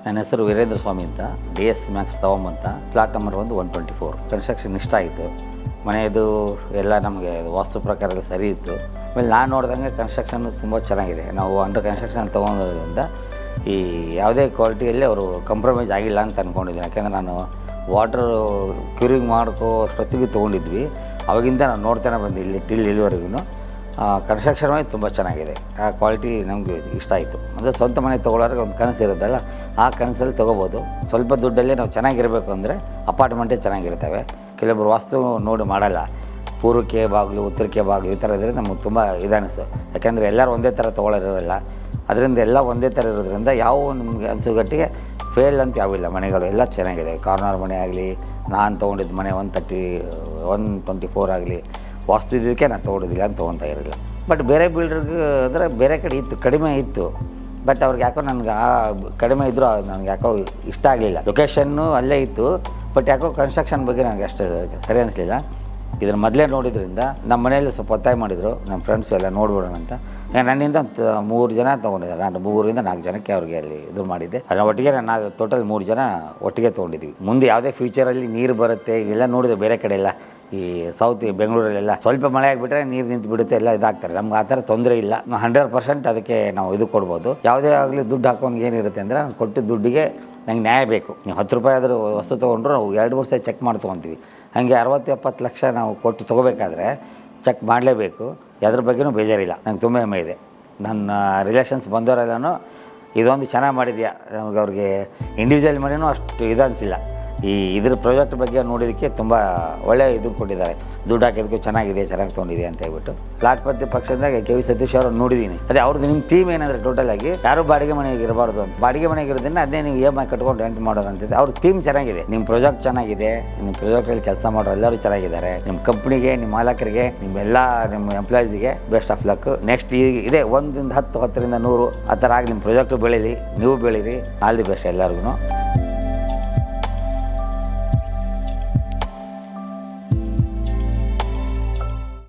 ನನ್ನ ಹೆಸರು ವೀರೇಂದ್ರ ಸ್ವಾಮಿ ಅಂತ, DS ಮ್ಯಾಕ್ಸ್ ತಗೊಂಬಂತ, ಫ್ಲಾಟ್ ನಂಬರ್ 124. ಕನ್ಸ್ಟ್ರಕ್ಷನ್ ಇಷ್ಟ ಆಯಿತು. ಮನೆಯದು ಎಲ್ಲ ನಮಗೆ ವಾಸ್ತು ಪ್ರಕಾರ ಸರಿ ಇತ್ತು. ಆಮೇಲೆ ನಾನು ನೋಡಿದಂಗೆ ಕನ್ಸ್ಟ್ರಕ್ಷನ್ ತುಂಬ ಚೆನ್ನಾಗಿದೆ. ನಾವು ಅಂಡರ್ ಕನ್ಸ್ಟ್ರಕ್ಷನ್ ತೊಗೊಂಡಿರೋದ್ರಿಂದ ಈ ಯಾವುದೇ ಕ್ವಾಲಿಟಿಯಲ್ಲಿ ಅವರು ಕಂಪ್ರಮೈಸ್ ಆಗಿಲ್ಲ ಅಂತ ಅಂದ್ಕೊಂಡಿದ್ದೀನಿ. ಯಾಕೆಂದರೆ ನಾನು ವಾಟರ್ ಕ್ಯೂರಿಂಗ್ ಮಾಡ್ಕೋ ಅಷ್ಟೊತ್ತಿಗೆ ತೊಗೊಂಡಿದ್ವಿ. ಅವಾಗಿಂದ ನಾನು ನೋಡ್ತಾನೆ ಬಂದು ಇಲ್ಲಿವರೆಗೂ ಕನ್ಸ್ಟ್ರಕ್ಷನ್ ಮಾಡಿ ತುಂಬ ಚೆನ್ನಾಗಿದೆ. ಆ ಕ್ವಾಲಿಟಿ ನಮಗೆ ಇಷ್ಟ ಆಯಿತು. ಅಂದರೆ ಸ್ವಂತ ಮನೆ ತೊಗೊಳ್ಳೋರಿಗೆ ಒಂದು ಕನಸು ಇರುತ್ತಲ್ಲ, ಆ ಕನಸಲ್ಲಿ ತೊಗೋಬೋದು. ಸ್ವಲ್ಪ ದುಡ್ಡಲ್ಲೇ ನಾವು ಚೆನ್ನಾಗಿರಬೇಕು ಅಂದರೆ ಅಪಾರ್ಟ್ಮೆಂಟೇ ಚೆನ್ನಾಗಿರ್ತವೆ. ಕೆಲವೊಬ್ಬರು ವಾಸ್ತು ನೋಡಿ ಮಾಡಲ್ಲ, ಪೂರ್ವಕ್ಕೆ ಬಾಗಿಲು, ಉತ್ತರಕ್ಕೆ ಬಾಗಿಲು ಈ ಥರ ಇದ್ದರೆ ನಮಗೆ ತುಂಬ ಇದನ್ನಿಸ್ತು. ಯಾಕೆಂದರೆ ಎಲ್ಲರೂ ಒಂದೇ ಥರ ತೊಗೊಳ್ಳೋರಿರಲ್ಲ. ಅದರಿಂದ ಎಲ್ಲ ಒಂದೇ ಥರ ಇರೋದ್ರಿಂದ ಯಾವ ನಿಮಗೆ ಅನಿಸೋಗಟ್ಟಿಗೆ ಫೇಲ್ ಅಂತ ಯಾವಿಲ್ಲ. ಮನೆಗಳು ಎಲ್ಲ ಚೆನ್ನಾಗಿದೆ. ಕಾರ್ನರ್ ಮನೆ ಆಗಲಿ, ನಾನು ತೊಗೊಂಡಿದ್ದು ಮನೆ 124 ಆಗಲಿ, ವಾಸ್ತು ಇದಕ್ಕೆ ನಾನು ತೊಗೊಂಡಿದ್ದಿಲ್ಲ ಅಂತ ತೊಗೊತಾ ಇರಲಿಲ್ಲ. ಬಟ್ ಬೇರೆ ಬಿಲ್ಡರ್ಗೆ ಅಂದರೆ ಬೇರೆ ಕಡೆ ಇತ್ತು, ಕಡಿಮೆ ಇತ್ತು. ಬಟ್ ಅವ್ರಿಗೆ ಯಾಕೋ ನನಗೆ ಕಡಿಮೆ ಇದ್ದರೂ ನನಗೆ ಯಾಕೋ ಇಷ್ಟ ಆಗಲಿಲ್ಲ. ಲೊಕೇಶನ್ನು ಅಲ್ಲೇ ಇತ್ತು, ಬಟ್ ಯಾಕೋ ಕನ್ಸ್ಟ್ರಕ್ಷನ್ ಬಗ್ಗೆ ನನಗೆ ಅಷ್ಟು ಸರಿ ಅನ್ನಿಸ್ಲಿಲ್ಲ. ಇದನ್ನು ಮೊದಲೇ ನೋಡಿದ್ರಿಂದ ನಮ್ಮ ಮನೆಯಲ್ಲಿ ಸ್ವಲ್ಪ ಒತ್ತಾಯ ಮಾಡಿದರು, ನಮ್ಮ ಫ್ರೆಂಡ್ಸು ಎಲ್ಲ ನೋಡ್ಬಿಡೋಣ ಅಂತ. ನನ್ನಿಂದ 3 ಜನ ತೊಗೊಂಡಿದ್ದಾರೆ. ನಾನು 3 ಇಂದ 4 ಜನಕ್ಕೆ ಅವ್ರಿಗೆ ಅಲ್ಲಿ ಇದು ಮಾಡಿದ್ದೆ. ಅದರ ಒಟ್ಟಿಗೆ ನಾನು ಟೋಟಲ್ 3 ಜನ ಒಟ್ಟಿಗೆ ತೊಗೊಂಡಿದ್ವಿ. ಮುಂದೆ ಯಾವುದೇ ಫ್ಯೂಚರಲ್ಲಿ ನೀರು ಬರುತ್ತೆ ಎಲ್ಲ ನೋಡಿದೆ. ಬೇರೆ ಕಡೆ ಎಲ್ಲ ಈ ಸೌತ್ ಬೆಂಗಳೂರಲ್ಲೆಲ್ಲ ಸ್ವಲ್ಪ ಮಳೆ ಆಗಿಬಿಟ್ರೆ ನೀರು ನಿಂತು ಬಿಡುತ್ತೆ, ಎಲ್ಲ ಇದಾಗ್ತಾರೆ. ನಮ್ಗೆ ಆ ಥರ ತೊಂದರೆ ಇಲ್ಲ. 100% ಅದಕ್ಕೆ ನಾವು ಇದು ಕೊಡ್ಬೋದು. ಯಾವುದೇ ಆಗಲಿ ದುಡ್ಡು ಹಾಕೋನ್ಗೆ ಏನಿರುತ್ತೆ ಅಂದರೆ ನಾನು ಕೊಟ್ಟಿದ್ದ ದುಡ್ಡಿಗೆ ನಂಗೆ ನ್ಯಾಯ ಬೇಕು. ನೀವು 10 ರೂಪಾಯಿ ಆದರೂ ವಸ್ತು ತೊಗೊಂಡ್ರು ನಾವು 2-3 ಸಲ ಚೆಕ್ ಮಾಡಿ ತೊಗೊತೀವಿ. ಹಾಗೆ 60-70 ಲಕ್ಷ ನಾವು ಕೊಟ್ಟು ತೊಗೋಬೇಕಾದ್ರೆ ಚೆಕ್ ಮಾಡಲೇಬೇಕು. ಅದ್ರ ಬಗ್ಗೆನೂ ಬೇಜಾರಿಲ್ಲ. ನಂಗೆ ತುಂಬ ಹೆಮ್ಮೆ ಇದೆ. ನನ್ನ ರಿಲೇಷನ್ಸ್ ಬಂದವರೆಲ್ಲನೂ ಇದೊಂದು ಚೆನ್ನಾಗಿ ಮಾಡಿದ್ಯಾ, ನಮಗೆ ಅವ್ರಿಗೆ ಇಂಡಿವಿಜುವಲ್ ಮನೆಯೂ ಅಷ್ಟು ಇದು ಅನಿಸಿಲ್ಲ. ಇದ್ರ ಪ್ರಾಜೆಕ್ಟ್ ಬಗ್ಗೆ ನೋಡಿದ್ದಕ್ಕೆ ತುಂಬ ಒಳ್ಳೆಯ ಇದು ಕೊಟ್ಟಿದ್ದಾರೆ. ದುಡ್ಡು ಹಾಕಿದ್ದಕ್ಕೂ ಚೆನ್ನಾಗಿದೆ, ಚೆನ್ನಾಗಿ ತೊಗೊಂಡಿದೆ ಅಂತ ಹೇಳ್ಬಿಟ್ಟು. ಫ್ಲಾಟ್ ಪಕ್ಷದಾಗ KV ಸತೀಶ್ ಅವರು ನೋಡಿದ್ದೀನಿ. ಅದೇ ಅವ್ರದ್ದು ನಿಮ್ಮ ಥೀಮ್ ಏನಂದರೆ ಟೋಟಲ್ ಆಗಿ ಯಾರು ಬಾಡಿಗೆ ಮನೆಗೆ ಇರಬಾರ್ದು ಅಂತ. ಬಾಡಿಗೆ ಮನೆಗೆ ಇರೋದನ್ನ ಅದೇ ನೀವು EMI ಕಟ್ಕೊಂಡು ರೆಂಟ್ ಮಾಡೋದು ಅಂತಿದೆ. ಅವ್ರ ಥೀಮ್ ಚೆನ್ನಾಗಿದೆ. ನಿಮ್ಮ ಪ್ರಾಜೆಕ್ಟ್ ಚೆನ್ನಾಗಿದೆ, ನಿಮ್ಮ ಪ್ರಾಜೆಕ್ಟಲ್ಲಿ ಕೆಲಸ ಮಾಡೋರು ಎಲ್ಲರೂ ಚೆನ್ನಾಗಿದ್ದಾರೆ. ನಿಮ್ಮ ಕಂಪ್ನಿಗೆ, ನಿಮ್ಮ ಮಾಲಕರಿಗೆ, ನಿಮ್ಮ ಎಂಪ್ಲಾಯೀಸಿಗೆ ಬೆಸ್ಟ್ ಆಫ್ ಲಕ್. ನೆಕ್ಸ್ಟ್ ಇದೆ 1 10 10ರಿಂದ 100 ಆ ಥರ ಆಗಿ ನಿಮ್ಮ ಪ್ರಾಜೆಕ್ಟು ಬೆಳೀಲಿ, ನೀವು ಬೆಳೀರಿ. ಆಲ್ ದಿ ಬೆಸ್ಟ್ ಎಲ್ಲರಿಗೂ.